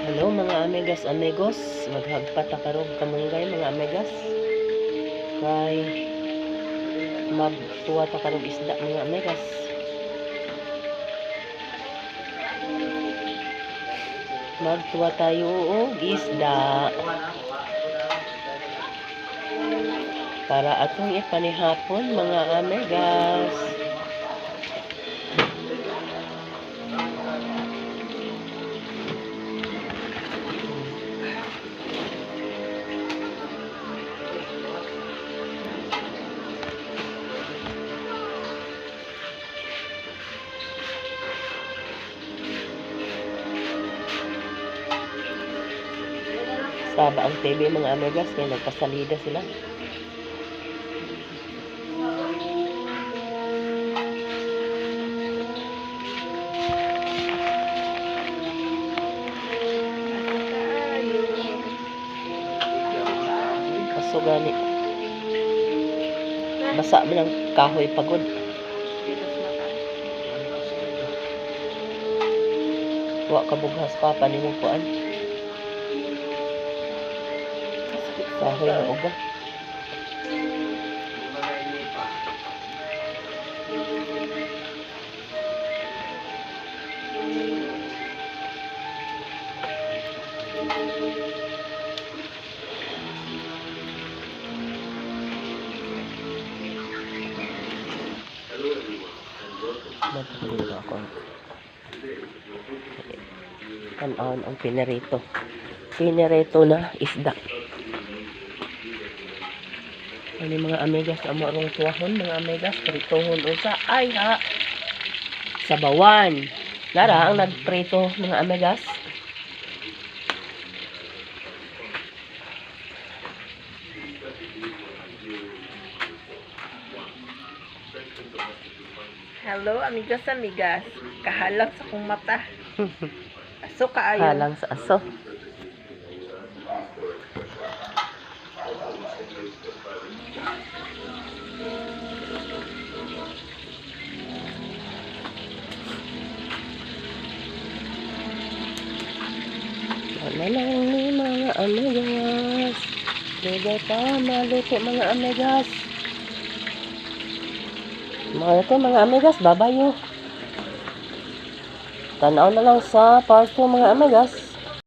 Hello mga amigas, amigos, maghagpat karog kamunggay mga amigas. Kay magtuwa ta karog isda mga amigas. Magtuwa tayo og isda para atong ipanihapon mga amigas. Saba ang TV mga amigas, kaya nagpasalida sila. Kaso gani basa mo ng kahoy pagod. Wa kabughas pa panimong kuan. Kahoy na uga. Matulog ako. Tanawon ang pinarito. Pinarito na isda. Ano mga amigas, amarong tuwahon mga amigas, pritohon usa ay ha sabawan. Lara ang nagprito mga amigas. Hello, amigas, kahalang sa kong mata. Aso kaayo. Halang sa aso. Wala lang ni mga amigas. Dugay pa maluto mga amigas. Mga amigas, babayo. Tanaw na lang sa part 2 mga amigas.